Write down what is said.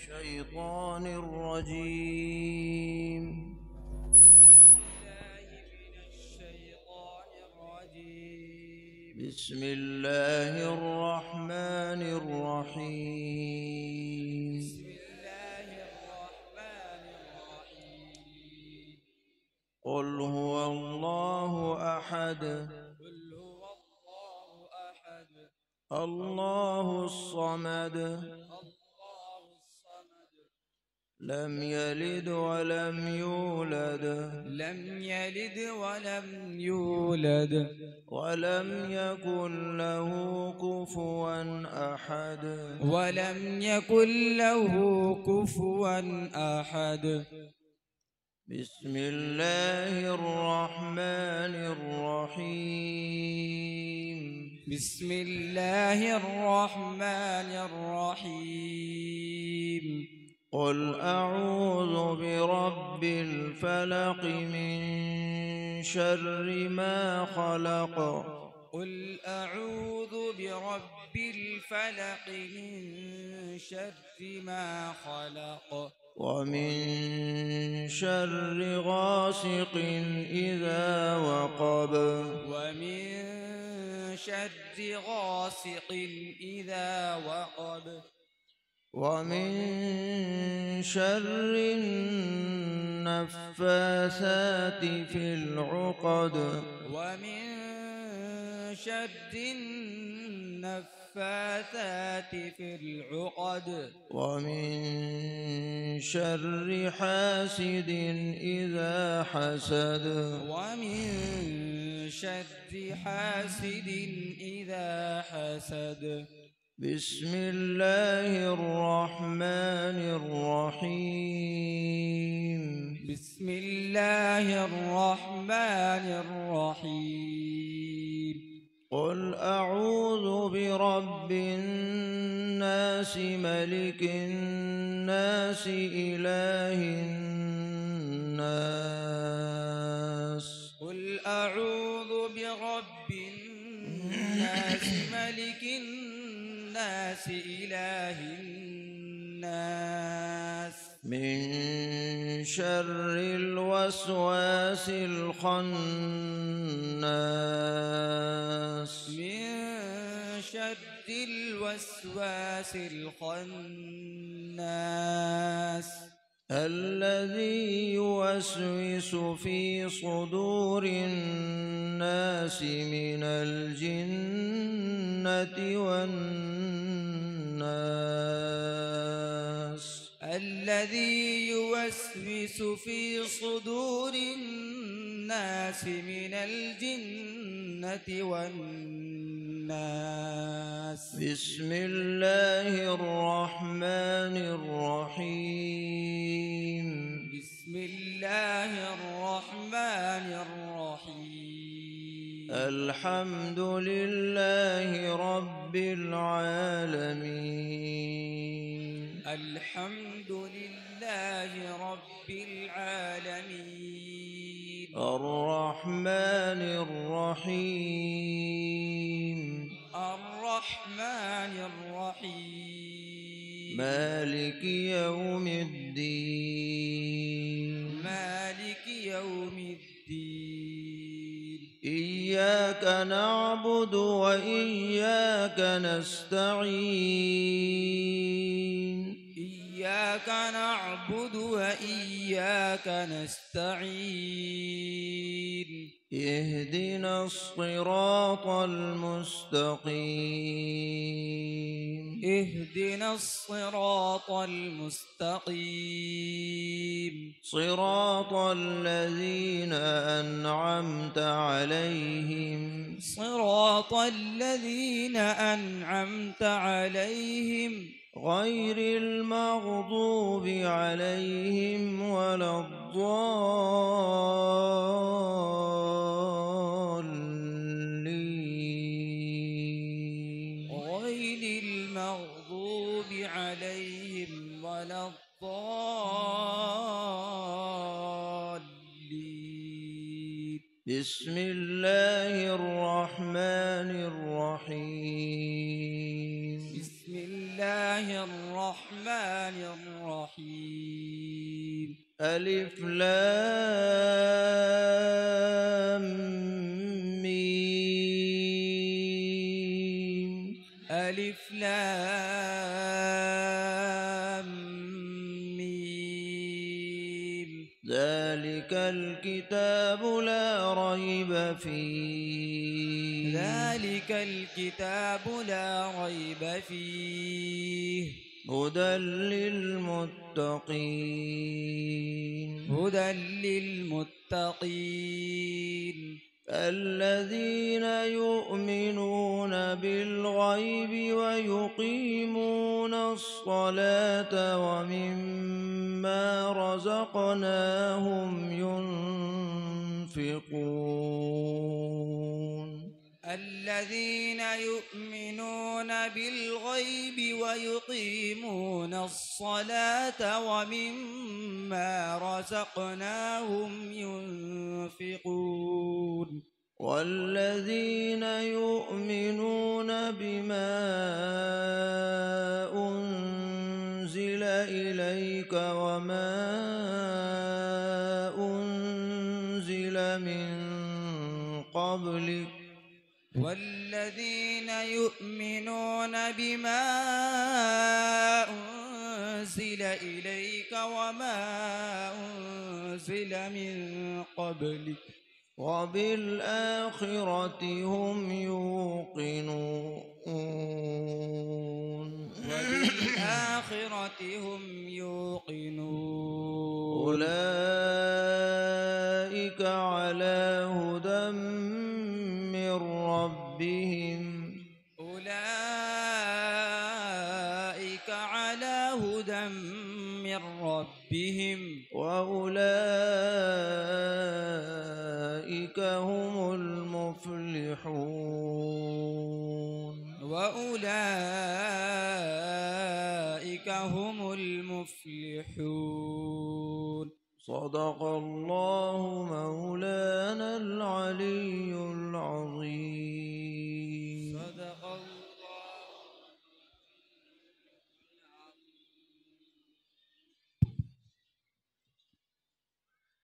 الشيطان الرجيم. بسم الله الرحمن الرحيم. قل هو الله أحد الله الصمد لم يلد ولم يولد ولم يكن له كفوا أحد. بسم الله الرحمن الرحيم. بسم الله الرحمن الرحيم. قل أعوذ برب الفلق من شر ما خلق. قل أعوذ برب الفلق من شر ما خلق ومن شر غاسق إذا وقب. ومن شر غاسق إذا وقب ومن شر النفاثات في العقد. ومن شر النفاثات في العقد ومن شر حاسد إذا حسد. ومن شر حاسد إذا حسد. بسم الله الرحمن الرحيم. بسم الله الرحمن الرحيم. قل أعوذ برب الناس ملك الناس إله الناس. قل أعوذ برب الناس ملك الناس إله الناس من شر الوسواس الخناس. من شر الوسواس الخناس الذي يوسوس في صدور الناس من الجنة والناس. الذي يوسوس في صدور الناس من الجنة والناس. بسم الله الرحمن الرحيم. بسم الله الرحمن الرحيم. الحمد لله رب العالمين. الحمد لله رب العالمين. الرحمن الرحيم. الرحمن الرحيم. مالك يوم الدين. مالك يوم الدين. إياك نعبد وإياك نستعين. إياك نعبد وإياك نستعين. اهدنا الصراط المستقيم. اهدنا الصراط المستقيم. صراط الذين أنعمت عليهم. صراط الذين أنعمت عليهم غير المغضوب عليهم ولا الضالين. غير المغضوب عليهم ولا الضالين. بسم الله الرحمن الرحيم. بسم الله الله الرحمن الرحيم. ألف لام ميم. ألف لام ميم. ذلك الكتاب لا ريب فيه. ذلك الكتاب لا ريب فيه. هدى للمتقين. هدى للمتقين. الذين يؤمنون بالغيب ويقيمون الصلاة ومما رزقناهم ينفقون. الذين يؤمنون بالغيب ويقيمون الصلاة ومما رزقناهم ينفقون. والذين يؤمنون بما أنزل إليك وما أنزل من قبلك. والذين يؤمنون بما أنزل إليك وما أنزل من قبلك وبالآخرة هم يوقنون. وبالآخرة هم يوقنون. أولئك على هدى من ربهم. أولئك على هدى من ربهم. وأولئك هم المفلحون. وأولئك هم المفلحون. صدق الله مولانا العلي العظيم.